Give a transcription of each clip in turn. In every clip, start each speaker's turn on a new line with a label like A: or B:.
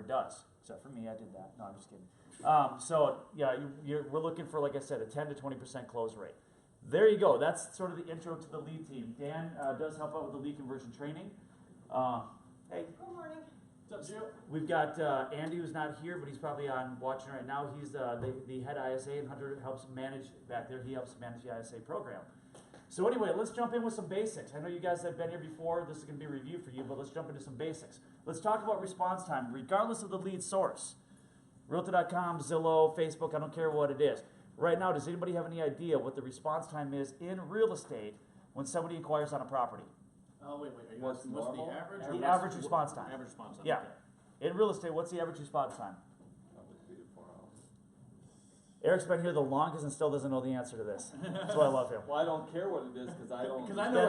A: does, except for me, I did that. No, I'm just kidding. So yeah, we're looking for, like I said, a 10 to 20% close rate. There you go. That's sort of the intro to the lead team. Dan does help out with the lead conversion training. Hey.
B: Good morning.
A: What's up, Joe? We've got Andy, who's not here, but he's probably on watching right now. He's the head ISA, and Hunter helps manage back there. He helps manage the ISA program. So anyway, let's jump in with some basics. I know you guys have been here before. This is going to be a review for you, but let's jump into some basics. Let's talk about response time, regardless of the lead source. Realtor.com, Zillow, Facebook, I don't care what it is. Right now, does anybody have any idea what the response time is in real estate when somebody inquires on a property?
C: Oh, wait, are you asking what's the average?
A: The average response time.
C: Average response time.
A: Yeah.
C: Okay.
A: In real estate, what's the average response time?
D: Probably 3 to 4 hours.
A: Eric's been here the longest and still doesn't know the answer to this. That's why I love him.
D: Well, I don't care what it is because I don't.
C: Because I know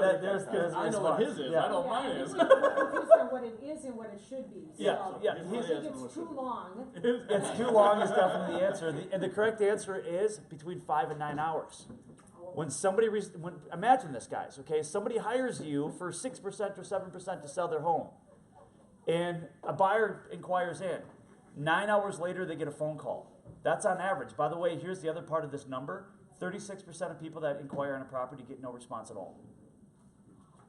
A: I
C: know what his is.
A: Yeah.
C: I know mine is.
B: We're confused on what it is and what it should be.
A: Yeah,
B: So
A: yeah.
B: I think it's too long.
A: It's too long is definitely the answer. And the correct answer is between 5 and 9 hours. When somebody, imagine this, guys, okay? Somebody hires you for 6% or 7% to sell their home. And a buyer inquires in. 9 hours later, they get a phone call. That's on average. By the way, here's the other part of this number. 36% of people that inquire on a property get no response at all.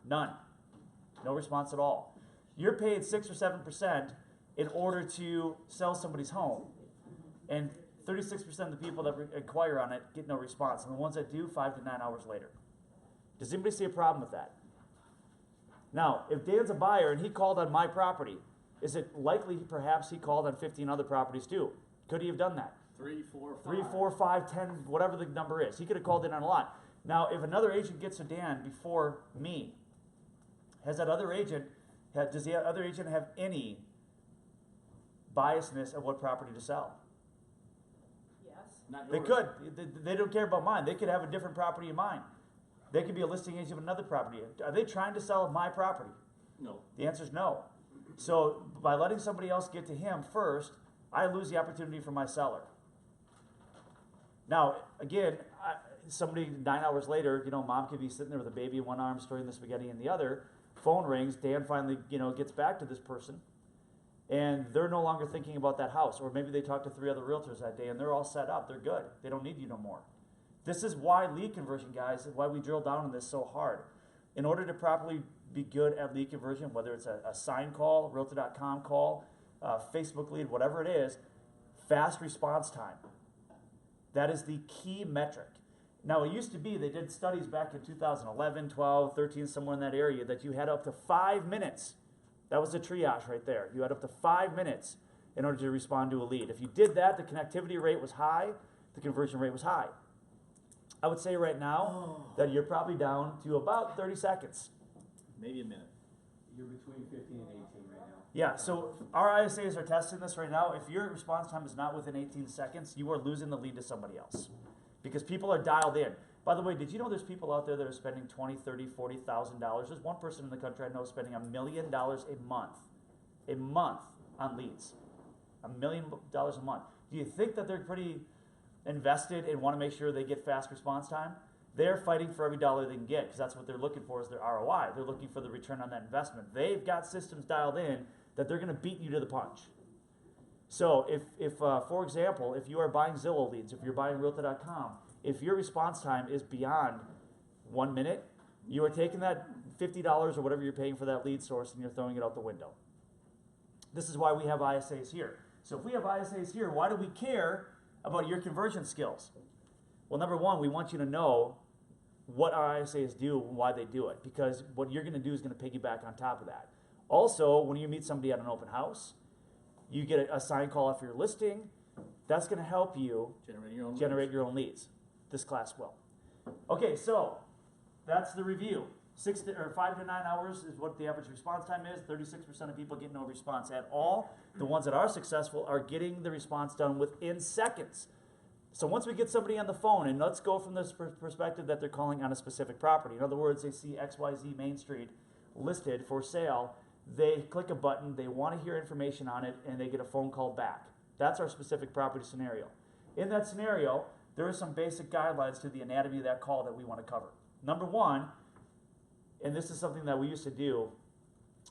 A: None. No response at all. You're paid 6 or 7% in order to sell somebody's home. And 36% of the people that inquire on it get no response. And the ones that do, 5 to 9 hours later. Does anybody see a problem with that? Now, if Dan's a buyer and he called on my property, is it likely perhaps he called on 15 other properties too? Could he have done that?
C: 3, 4, 5.
A: 3, 4, 5, 10, whatever the number is. He could have called in on a lot. Now, if another agent gets to Dan before me, does the other agent have any biasness of what property to sell?
B: Yes.
C: Not
A: They
C: yours.
A: could. They don't care about mine. They could have a different property in mind. They could be a listing agent of another property. Are they trying to sell my property?
C: No.
A: The answer is no. So by letting somebody else get to him first, I lose the opportunity for my seller. Now, again, somebody 9 hours later, mom could be sitting there with a baby in one arm, stirring the spaghetti in the other. Phone rings. Dan finally, gets back to this person, and they're no longer thinking about that house. Or maybe they talked to 3 other realtors that day, and they're all set up. They're good. They don't need you no more. This is why lead conversion, guys, is why we drill down on this so hard. In order to properly be good at lead conversion, whether it's a sign call, Realtor.com call, Facebook lead, whatever it is, fast response time. That is the key metric. Now, it used to be, they did studies back in 2011, 12, 13, somewhere in that area, that you had up to 5 minutes. That was the triage right there. You had up to 5 minutes in order to respond to a lead. If you did that, the connectivity rate was high, the conversion rate was high. I would say right now that you're probably down to about 30 seconds.
C: Maybe a minute.
D: You're between 15 and 18 right now.
A: Yeah, so our ISAs are testing this right now. If your response time is not within 18 seconds, you are losing the lead to somebody else. Because people are dialed in. By the way, did you know there's people out there that are spending $20,000, $30,000, $40,000? There's one person in the country I know spending $1 million a month on leads. $1 million a month. Do you think that they're pretty invested and want to make sure they get fast response time? They're fighting for every dollar they can get because that's what they're looking for is their ROI. They're looking for the return on that investment. They've got systems dialed in that they're going to beat you to the punch. So if for example, if you are buying Zillow leads, if you're buying Realtor.com, if your response time is beyond 1 minute, you are taking that $50 or whatever you're paying for that lead source and you're throwing it out the window. This is why we have ISAs here. So if we have ISAs here, why do we care about your conversion skills? Well, number one, we want you to know what our ISAs do and why they do it, because what you're going to do is going to piggyback on top of that. Also, when you meet somebody at an open house, you get a sign call off your listing. That's going to help you generate your own leads. This class will. Okay, so that's the review. 5 to 9 hours is what the average response time is. 36% of people get no response at all. The ones that are successful are getting the response done within seconds. So once we get somebody on the phone, and let's go from this perspective that they're calling on a specific property. In other words, they see XYZ Main Street listed for sale. They click a button, they want to hear information on it, and they get a phone call back. That's our specific property scenario. In that scenario, there are some basic guidelines to the anatomy of that call that we want to cover. Number one, and this is something that we used to do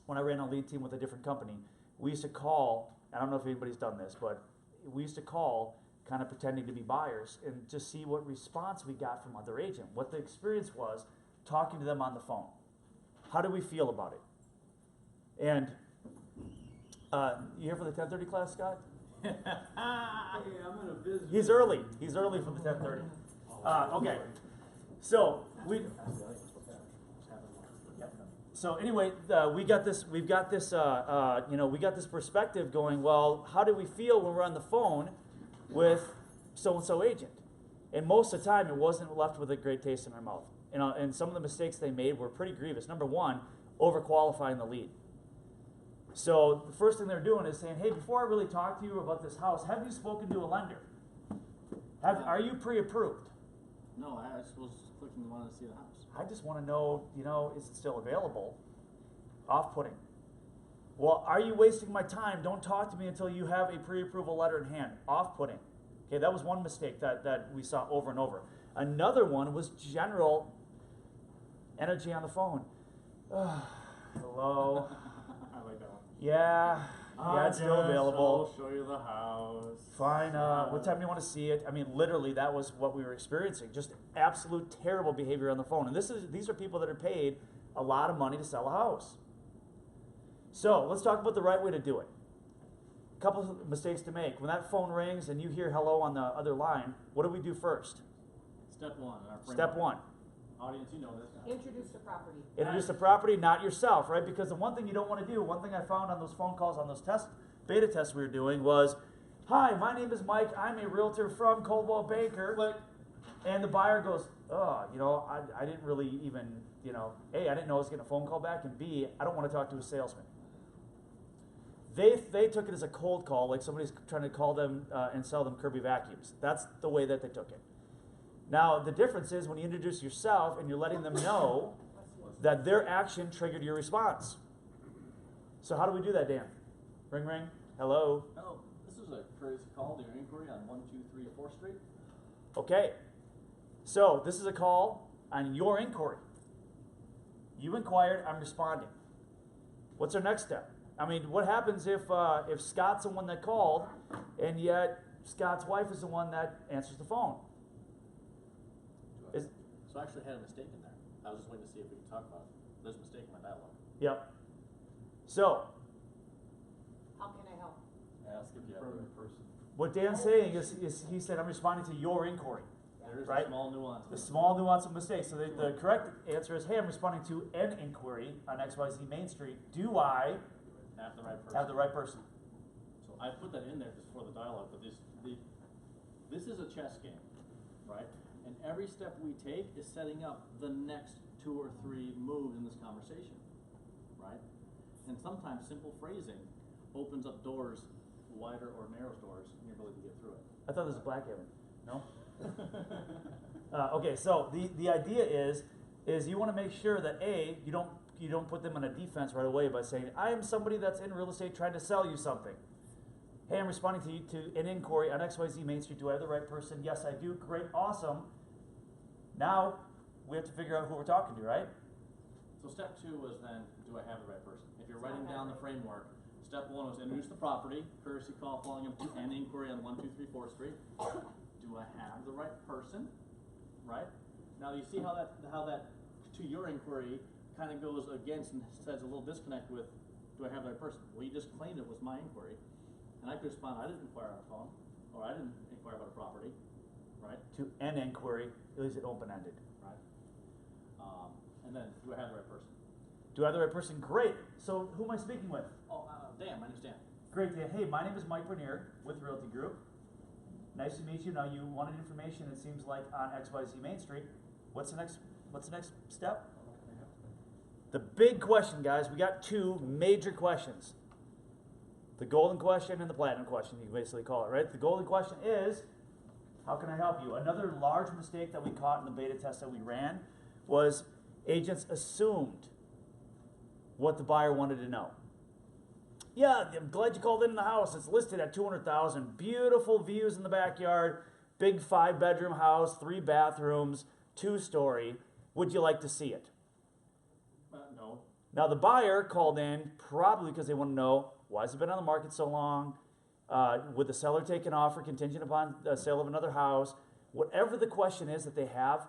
A: when I ran a lead team with a different company, we used to call I don't know if anybody's done this, but we used to call kind of pretending to be buyers and just see what response we got from other agent, what the experience was talking to them on the phone. How do we feel about it? And you here for the 10:30 class, Scott?
D: Hey, I'm gonna visit.
A: He's early. He's early for the 10:30. Okay. So we. So anyway, we've got this perspective going, well, how do we feel when we're on the phone with so-and-so agent? And most of the time, it wasn't left with a great taste in our mouth. And some of the mistakes they made were pretty grievous. Number one, overqualifying the lead. So the first thing they're doing is saying, hey, before I really talk to you about this house, have you spoken to a lender? Are you pre-approved?
C: No, I was clicking the one to see the house.
A: I just want to know, is it still available? Off-putting. Well, are you wasting my time? Don't talk to me until you have a pre-approval letter in hand. Off-putting. Okay, that was one mistake that we saw over and over. Another one was general energy on the phone. Hello.
C: I like that one.
A: Yeah, it's still available.
C: I'll show you the house.
A: Fine, what time do you want to see it? I mean, literally, that was what we were experiencing. Just absolute terrible behavior on the phone. And these are people that are paid a lot of money to sell a house. So, let's talk about the right way to do it. A couple of mistakes to make. When that phone rings and you hear hello on the other line, what do we do first?
C: Step one in our framework.
A: Step one.
C: Audience, you know this.
B: Introduce the property.
A: Introduce the property, not yourself, right? Because the one thing you don't want to do, one thing I found on those phone calls, on those beta tests we were doing was, hi, my name is Mike, I'm a realtor from Coldwell Banker.
C: Click.
A: And the buyer goes, I didn't really even, A, I didn't know I was getting a phone call back, and B, I don't want to talk to a salesman. They took it as a cold call, like somebody's trying to call them and sell them Kirby vacuums. That's the way that they took it. Now, the difference is when you introduce yourself and you're letting them know that their action triggered your response. So how do we do that, Dan? Ring, ring. Hello.
E: Hello, this is a courtesy call to your inquiry on 123 4th Street.
A: Okay. So this is a call on your inquiry. You inquired, I'm responding. What's our next step? I mean, what happens if Scott's the one that called and yet Scott's wife is the one that answers the phone?
C: So I actually had a mistake in there. I was just waiting to see if we could talk about it. There's a mistake in my dialogue.
A: Yep. So,
B: How can I help?
D: Ask if you have the right person.
A: what Dan's saying is he said, I'm responding to your inquiry.
C: There is
A: Right.
C: a small nuance.
A: The small nuance of mistake. So the correct answer is, hey, I'm responding to an inquiry on XYZ Main Street. Do I
C: Have the right person.
A: have the right person?
C: So I put that in there just for the dialogue, but this is a chess game, right? And every step we take is setting up the next 2 or 3 moves in this conversation, right? And sometimes simple phrasing opens up doors, wider or narrow doors, in your ability to get through it.
A: I thought this was Blackhaven. No? Okay, so the idea is you want to make sure that A, you don't put them on a defense right away by saying, I am somebody that's in real estate trying to sell you something. Hey, I'm responding to an inquiry on XYZ Main Street. Do I have the right person? Yes, I do. Great, awesome. Now we have to figure out who we're talking to, right?
C: So step 2 was then, do I have the right person? If you're writing down the framework, step 1 was introduce the property, courtesy call following up to an inquiry on 123 4th Street. Do I have the right person? Right? Now you see how that to your inquiry kind of goes against and says a little disconnect with, do I have the right person? Well, you just claimed it was my inquiry. And I could respond, I didn't inquire on the phone, or I didn't inquire about a property, right?
A: To an inquiry, is it open-ended?
C: Right. And then, do I have the right person?
A: Do I have the right person? Great. So who am I speaking with?
C: Oh, damn, I understand.
A: Great, Dan. Hey, my name is Mike Bernier with Realty Group. Nice to meet you. Now you wanted information, it seems like, on XYZ Main Street. What's the next step? The big question, guys, we got 2 major questions. The golden question and the platinum question, you can basically call it, right? The golden question is, how can I help you? Another large mistake that we caught in the beta test that we ran was agents assumed what the buyer wanted to know. Yeah, I'm glad you called in the house. It's listed at $200,000. Beautiful views in the backyard. Big 5-bedroom house, 3 bathrooms, 2-story. Would you like to see it?
C: No.
A: Now the buyer called in probably because they want to know, why has it been on the market so long? Would the seller take an offer contingent upon the sale of another house? Whatever the question is that they have,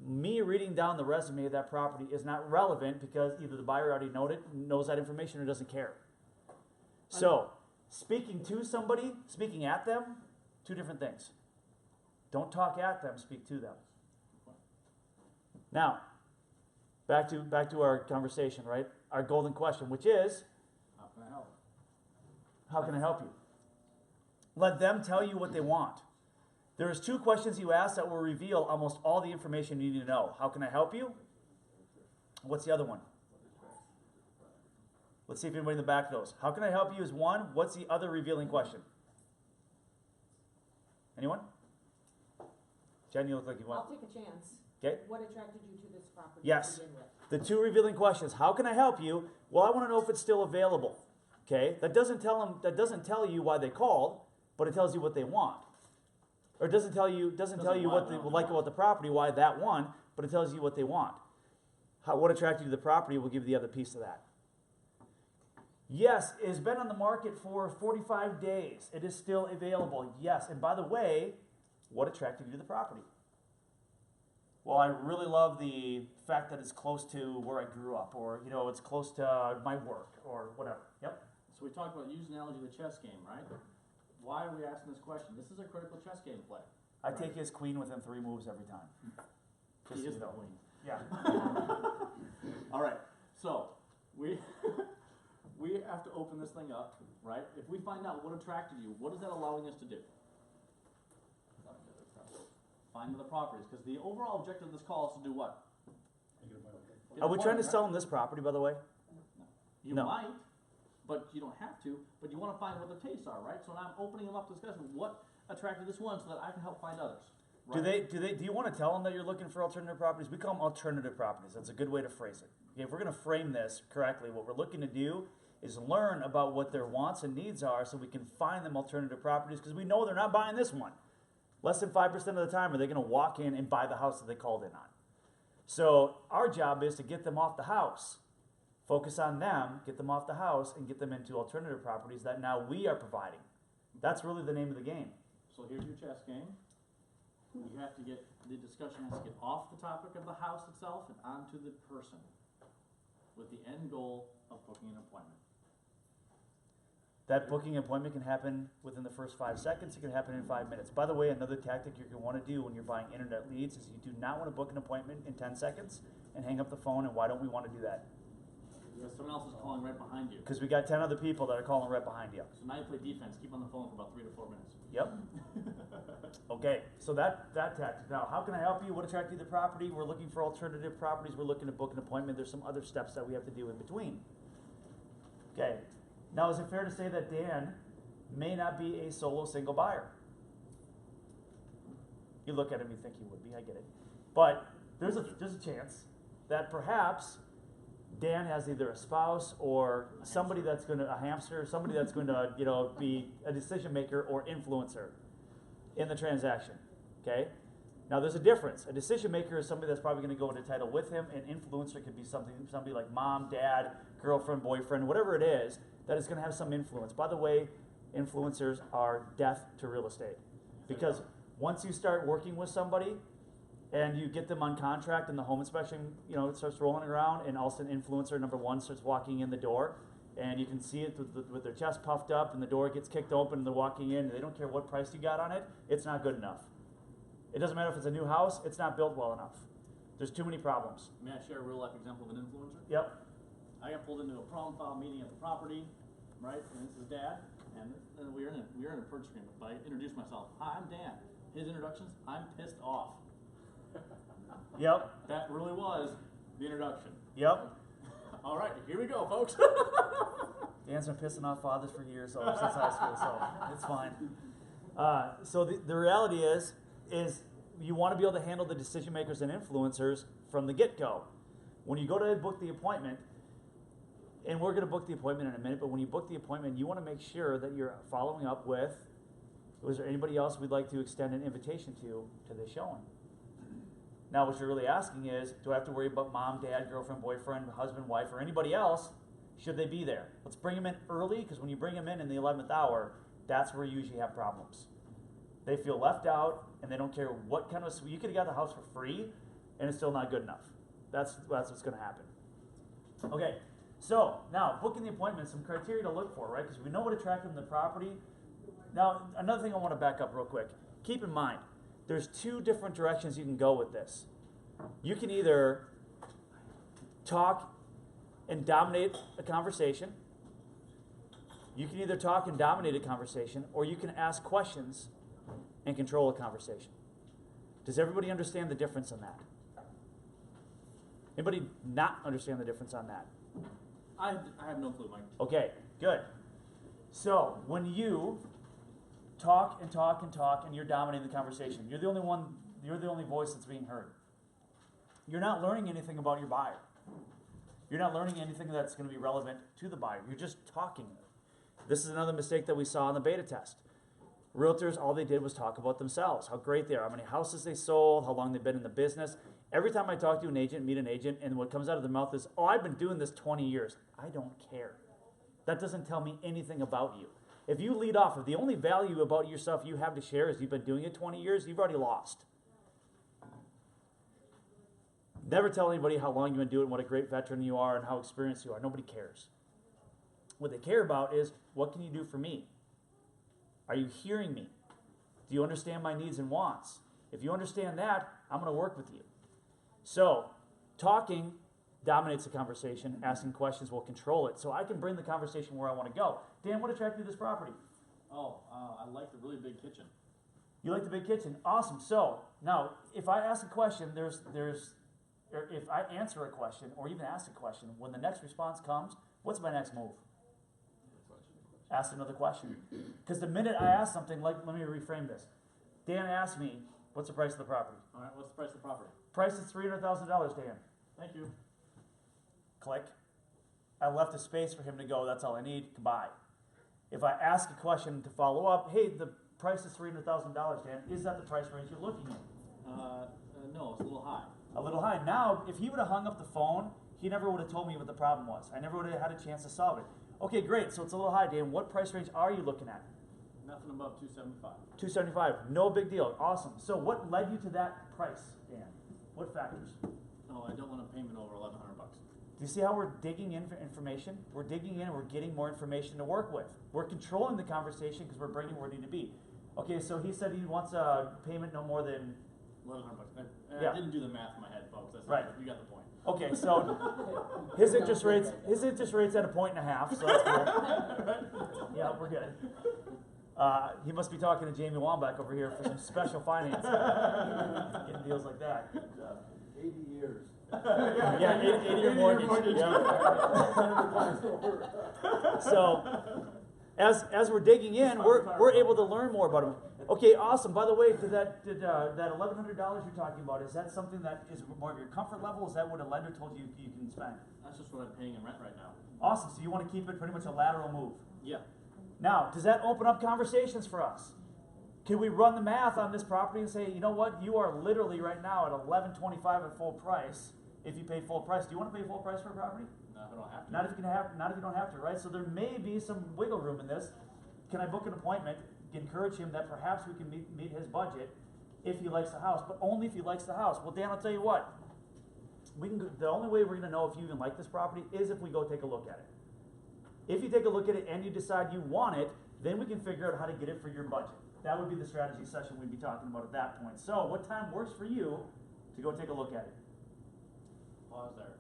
A: me reading down the resume of that property is not relevant because either the buyer already knows that information or doesn't care. So, speaking to somebody, speaking at them, two different things. Don't talk at them, speak to them. Now, back to our conversation, right? Our golden question, which is,
C: How can I help?
A: how can I help you? Let them tell you what they want. There's two questions you ask that will reveal almost all the information you need to know. How can I help you? What's the other one? Let's see if anybody in the back knows. How can I help you is one. What's the other revealing question? Anyone? Jen, you look like you want.
B: I'll take a chance.
A: Okay.
B: What attracted you to this property
A: Yes.
B: to begin with?
A: The two revealing questions. How can I help you? Well, I want to know if it's still available. Okay. That doesn't tell you why they called, but it tells you what they want. Or it doesn't tell you what they would like about the property, why that one, but it tells you what they want. What attracted you to the property will give you the other piece of that. Yes, it has been on the market for 45 days. It is still available. Yes, and by the way, what attracted you to the property? Well, I really love the fact that it's close to where I grew up, or it's close to my work, or whatever. Yep.
C: So we talked about using the analogy of the chess game, right? Why are we asking this question? This is a critical chess game play.
A: I take his queen within 3 moves every time.
C: He is
A: so you
C: the
A: know.
C: queen.
A: Yeah.
C: All right, so we we have to open this thing up, right? If we find out what attracted you, what is that allowing us to do? Find other properties, because the overall objective of this call is to do what? Get
A: Are we trying to
C: appointment,
A: sell him this property, by the way?
C: right? You
A: No.
C: might, but you don't have to. But you want to find what the tastes are, right? So now I'm opening them up to discussion. What attracted this one, so that I can help find others. Right?
A: Do you want to tell them that you're looking for alternative properties? We call them alternative properties. That's a good way to phrase it. Okay, if we're going to frame this correctly, what we're looking to do is learn about what their wants and needs are so we can find them alternative properties, because we know they're not buying this one. Less than 5% of the time are they going to walk in and buy the house that they called in on. So our job is to get them off the house. Focus on them, get them off the house, and get them into alternative properties that now we are providing. That's really the name of the game.
C: So here's your chess game. You have to get, the discussion has to get off the topic of the house itself and onto the person, with the end goal of booking an appointment.
A: That booking appointment can happen within the first 5 seconds. It can happen in 5 minutes. By the way, another tactic you're going to want to do when you're buying internet leads is you do not want to book an appointment in 10 seconds and hang up the phone. And why don't we want to do that?
C: Because someone else is calling right behind you.
A: Because we got 10 other people that are calling right behind you.
C: So now you play defense, keep on the phone for about 3 to 4 minutes.
A: Yep. Okay, so that tactic. Now, how can I help you? What attracted you to the property? We're looking for alternative properties. We're looking to book an appointment. There's some other steps that we have to do in between. Okay. Now, is it fair to say that Dan may not be a solo single buyer? You look at him, you think he would be. I get it. But there's a chance that perhaps Dan has either a spouse or somebody that's going to, a hamster, somebody that's going to, be a decision maker or influencer in the transaction. Okay? Now there's a difference. A decision maker is somebody that's probably going to go into title with him. An influencer could be somebody like mom, dad, girlfriend, boyfriend, whatever it is, that is going to have some influence. By the way, influencers are death to real estate. Because once you start working with somebody, and you get them on contract and the home inspection, it starts rolling around, and all of a sudden influencer number one starts walking in the door, and you can see it with their chest puffed up, and the door gets kicked open, and they're walking in, and they don't care what price you got on it, it's not good enough. It doesn't matter if it's a new house, it's not built well enough. There's too many problems.
C: May I share a real life example of an influencer?
A: Yep.
C: I got pulled into a problem file meeting at the property, right? And this is Dad, and we were in a purchase agreement. But I introduced myself. Hi, I'm Dan. His introductions, I'm pissed off.
A: Yep.
C: That really was the introduction.
A: Yep.
C: All right, here we go, folks.
A: Dan's been pissing off fathers for years, so since high school, so it's fine. So the reality is you want to be able to handle the decision makers and influencers from the get-go. When you go to book the appointment, and we're going to book the appointment in a minute, but when you book the appointment, you want to make sure that you're following up with, was there anybody else we'd like to extend an invitation to this showing? Now, what you're really asking is, do I have to worry about mom, dad, girlfriend, boyfriend, husband, wife, or anybody else? Should they be there? Let's bring them in early, because when you bring them in the 11th hour, that's where you usually have problems. They feel left out, and they don't care what kind of, you could have got the house for free, and it's still not good enough. That's what's gonna happen. Okay, so now booking the appointment, some criteria to look for, right? Because we know what attracted them to the property. Now, another thing I wanna back up real quick. Keep in mind, there's two different directions you can go with this. You can either talk and dominate a conversation. You can either talk and dominate a conversation, or you can ask questions and control a conversation. Does everybody understand the difference in that? Anybody not understand the difference on that?
C: I have no clue, Mike.
A: Okay, good. So when you talk and talk and talk and you're dominating the conversation, you're the only voice that's being heard. You're not learning anything about your buyer. You're not learning anything that's going to be relevant to the buyer. You're just talking. This is another mistake that we saw in the beta test. Realtors, all they did was talk about themselves, how great they are, how many houses they sold, how long they've been in the business. Every time I talk to an agent, meet an agent, and what comes out of their mouth is, oh, I've been doing this 20 years. I don't care. That doesn't tell me anything about you. If you lead off, if the only value about yourself you have to share is you've been doing it 20 years, you've already lost. Never tell anybody how long you've been doing it, what a great veteran you are, and how experienced you are. Nobody cares. What they care about is, what can you do for me? Are you hearing me? Do you understand my needs and wants? If you understand that, I'm going to work with you. So, talking dominates the conversation. Asking questions will control it. So I can bring the conversation where I want to go. Dan, what attracted you to this property?
C: Oh, I like the really big kitchen.
A: You like the big kitchen? Awesome. So, now, if I ask a question, or if I answer a question, or even ask a question, when the next response comes, what's my next move? Ask another question. Because the minute I ask something, like, let me reframe this. Dan asked me, what's the price of the property?
C: All right, what's the price of the property?
A: Price is $300,000, Dan.
C: Thank you.
A: Click. I left a space for him to go, that's all I need, goodbye. If I ask a question to follow up, hey, the price is $300,000, Dan, is that the price range you're looking at?
C: No, it's a little high.
A: A little high. Now, if he would have hung up the phone, he never would have told me what the problem was. I never would have had a chance to solve it. Okay, great, so it's a little high, Dan. What price range are you looking at?
C: Nothing above 275.
A: 275, no big deal, awesome. So what led you to that price, Dan? What factors?
C: No, I don't want a payment over $1,100.
A: Do you see how we're digging in for information? We're digging in and we're getting more information to work with. We're controlling the conversation because we're bringing where we need to be. Okay, so he said he wants a payment no more than...
C: $1,100.
A: Yeah.
C: I didn't do the math in my head, folks. That's
A: Right.
C: You got the point.
A: Okay, so his interest rate's at 1.5, so that's cool. Yeah, we're good. He must be talking to Jamie Wambach over here for some special financing. Getting deals like that.
D: 80 years.
A: Yeah, 80-year mortgage. Yeah. So, as we're digging in, we're able to learn more about him. Okay, awesome. By the way, that $1,100 you're talking about, is that something that is more of your comfort level? Is that what a lender told you you can spend?
C: That's just what I'm paying in rent right now.
A: Awesome. So you want to keep it pretty much a lateral move.
C: Yeah.
A: Now, does that open up conversations for us? Can we run the math on this property and say, you know what, you are literally right now at $1,125 at full price. If you pay full price, do you want to pay full price for a property?
C: No, I don't have to.
A: Not if you don't have to, right? So there may be some wiggle room in this. Can I book an appointment? Encourage him that perhaps we can meet his budget if he likes the house, but only if he likes the house. Well, Dan, I'll tell you what. The only way we're going to know if you even like this property is if we go take a look at it. If you take a look at it and you decide you want it, then we can figure out how to get it for your budget. That would be the strategy session we'd be talking about at that point. So, what time works for you to go take a look at it?
C: Pause there.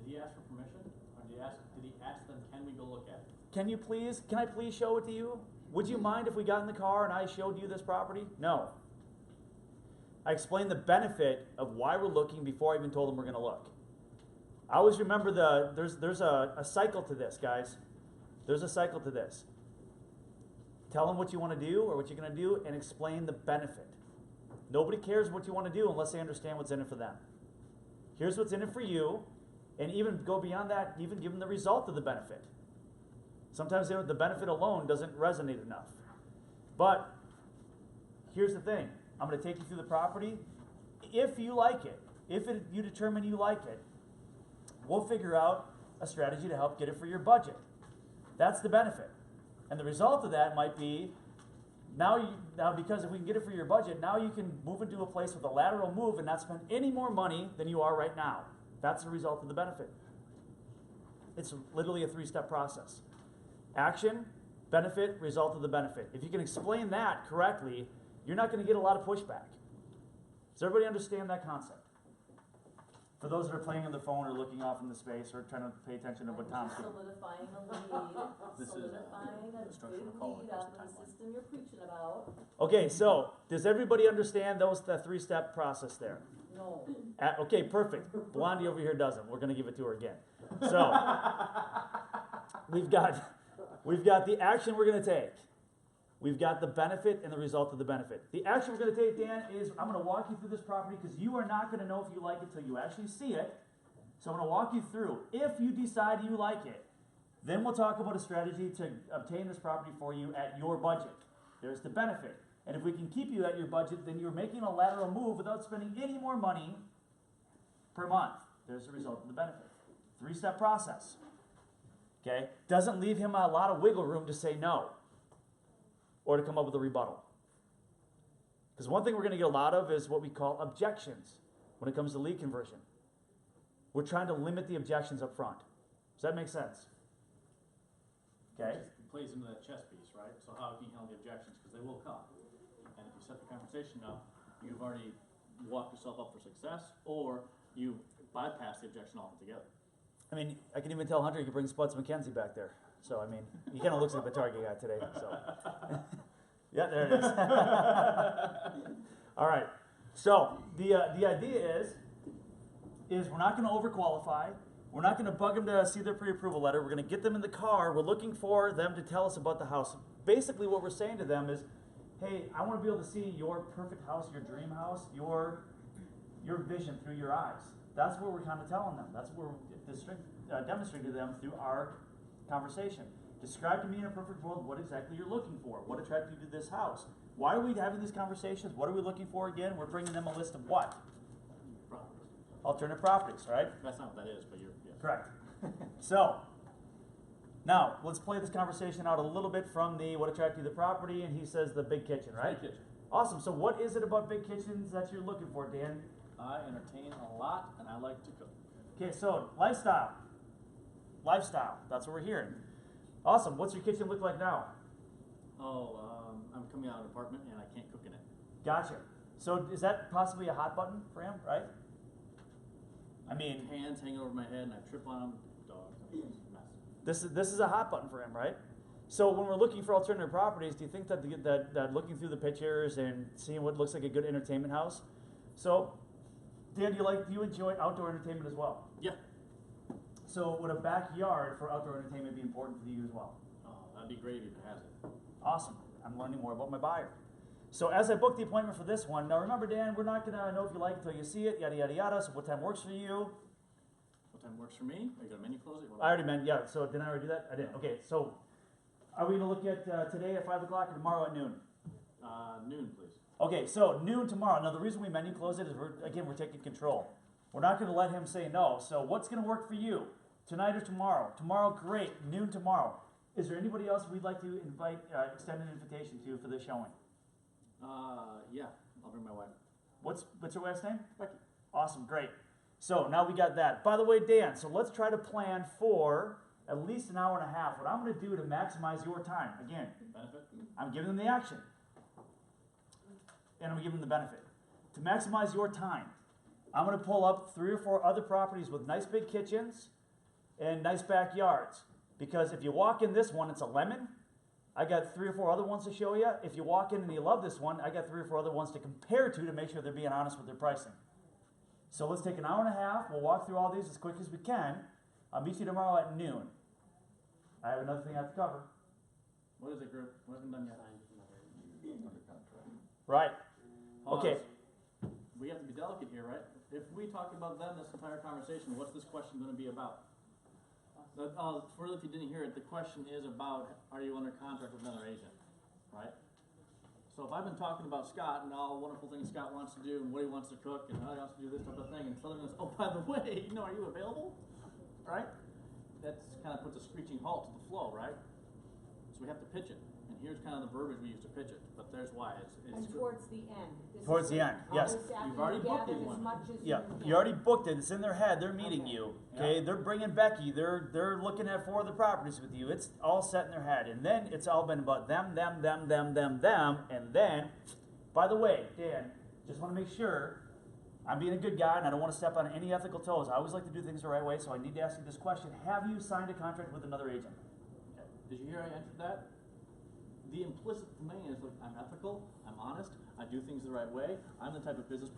C: Did he ask for permission? Or did he ask them, can we go look at it?
A: Can I please show it to you? Would you mind if we got in the car and I showed you this property? No. I explained the benefit of why we're looking before I even told them we're going to look. I always remember there's a cycle to this, guys. There's a cycle to this. Tell them what you want to do or what you're going to do and explain the benefit. Nobody cares what you want to do unless they understand what's in it for them. Here's what's in it for you, and even go beyond that, even give them the result of the benefit. Sometimes the benefit alone doesn't resonate enough. But here's the thing. I'm going to take you through the property. If you like it, you determine you like it, we'll figure out a strategy to help get it for your budget. That's the benefit. And the result of that might be, now because if we can get it for your budget, now you can move into a place with a lateral move and not spend any more money than you are right now. That's the result of the benefit. It's literally a 3-step process. Action, benefit, result of the benefit. If you can explain that correctly, you're not going to get a lot of pushback. Does everybody understand that concept? For those that are playing on their phone or looking off into space or trying to pay attention to what Tom's doing.
B: Solidifying a lead,
C: This is,
B: solidifying a
C: instructional
B: good
C: call,
B: lead
C: here's
B: up
C: the
B: in the
C: timeline.
B: system you're preaching about.
A: Okay, so does everybody understand the 3-step process there?
B: No.
A: Okay, perfect. Blondie over here doesn't. We're going to give it to her again. So we've got the action we're going to take. We've got the benefit and the result of the benefit. The action we're going to take, Dan, is I'm going to walk you through this property because you are not going to know if you like it till you actually see it. So I'm going to walk you through. If you decide you like it, then we'll talk about a strategy to obtain this property for you at your budget. There's the benefit. And if we can keep you at your budget, then you're making a lateral move without spending any more money per month. There's the result of the benefit. 3-step process. Okay? Doesn't leave him a lot of wiggle room to say no or to come up with a rebuttal. Because one thing we're going to get a lot of is what we call objections when it comes to lead conversion. We're trying to limit the objections up front. Does that make sense? Okay?
C: It plays into that chess piece, right? So how can you handle the objections? Because they will come. And if you set the conversation up, you've already walked yourself up for success, or you bypass the objection altogether.
A: I mean, I can even tell Hunter you can bring Spuds McKenzie back there. So, I mean, he kind of looks like the target guy today. So, yeah, there it is. All right. So, the idea is we're not going to overqualify. We're not going to bug them to see their pre-approval letter. We're going to get them in the car. We're looking for them to tell us about the house. Basically, what we're saying to them is, hey, I want to be able to see your perfect house, your dream house, your vision through your eyes. That's what we're kind of telling them. That's what we're demonstrating to them through our conversation. Describe to me in a perfect world what exactly you're looking for. What attracted you to this house? Why are we having these conversations? What are we looking for again? We're bringing them a list of what?
C: Properties.
A: Alternative properties, right?
C: That's not what that is, but you're, yes.
A: Correct. So, now, let's play this conversation out a little bit from the what attracted you to the property, and he says the big kitchen, right?
C: Big kitchen.
A: Awesome. So what is it about big kitchens that you're looking for, Dan?
C: I entertain a lot, and I like to cook.
A: Okay, so lifestyle. Lifestyle. That's what we're hearing. Awesome. What's your kitchen look like now?
C: Oh, I'm coming out of an apartment, and I can't cook in it.
A: Gotcha. So is that possibly a hot button for him, right? I mean,
C: Hands hang over my head, and I trip on them. Dogs. It's a mess.
A: this is a hot button for him, right? So when we're looking for alternative properties, do you think that looking through the pictures and seeing what looks like a good entertainment house? So, Dan, do you enjoy outdoor entertainment as well?
C: Yeah.
A: So would a backyard for outdoor entertainment be important for you as well?
C: Oh, that'd be great if it has it.
A: Awesome. I'm learning more about my buyer. So as I book the appointment for this one, now remember, Dan, we're not going to know if you like it until you see it, yada, yada, yada. So what time works for you?
C: What time works for me? Are you gonna menu close it?
A: I already meant, yeah. So didn't I already do that? I did. Okay, so are we going to look at today at 5 o'clock or tomorrow at noon?
C: Noon, please.
A: Okay, so noon tomorrow. Now the reason we menu close it is we're taking control. We're not going to let him say no. So what's going to work for you? Tonight or tomorrow? Tomorrow, great. Noon tomorrow. Is there anybody else we'd like to invite, extend an invitation to for this showing?
C: Yeah, I'll bring my wife.
A: What's your wife's name?
C: Becky.
A: Awesome, great. So now we got that. By the way, Dan, so let's try to plan for at least an hour and a half. What I'm going to do to maximize your time, again,
C: Benefit?
A: I'm giving them the action. And I'm giving them the benefit. To maximize your time, I'm going to pull up 3 or 4 other properties with nice big kitchens and nice backyards. Because if you walk in this one, it's a lemon. I got 3 or 4 other ones to show you. If you walk in and you love this one, I got 3 or 4 other ones to compare to make sure they're being honest with their pricing. So let's take an hour and a half. We'll walk through all these as quick as we can. I'll meet you tomorrow at noon. I have another thing I have to cover.
C: What is it, group? We haven't done yet.
D: Under contract.
A: Right.
C: Pause.
A: Okay.
C: We have to be delicate here, right? If we talk about them this entire conversation, what's this question gonna be about? Further, if you didn't hear it, the question is about, are you under contract with another agent, right? So if I've been talking about Scott and all the wonderful things Scott wants to do and what he wants to cook and how he wants to do this type of thing, and Southern goes, oh, by the way, are you available? Right? That kind of puts a screeching halt to the flow, right? So we have to pitch it, and here's kind of the verbiage we use to pitch it, but there's why,
B: And
C: it's.
B: towards the end. This is
A: Towards the
B: when
A: end, yes.
B: all this after
C: You've already
B: you
C: booked
B: gathered
C: these
B: as
C: ones.
B: much as
A: Yeah,
B: can.
A: you already booked it, it's in their head, they're meeting
B: Okay.
A: you, okay,
C: Yeah.
A: they're bringing Becky, they're looking at 4 other properties with you, it's all set in their head, and then it's all been about them, and then, by the way, Dan, just wanna make sure, I'm being a good guy and I don't wanna step on any ethical toes, I always like to do things the right way, so I need to ask you this question, have you signed a contract with another agent?
C: Okay. Did you hear I answered that? The implicit for me is, look, I'm ethical, I'm honest, I do things the right way, I'm the type of business person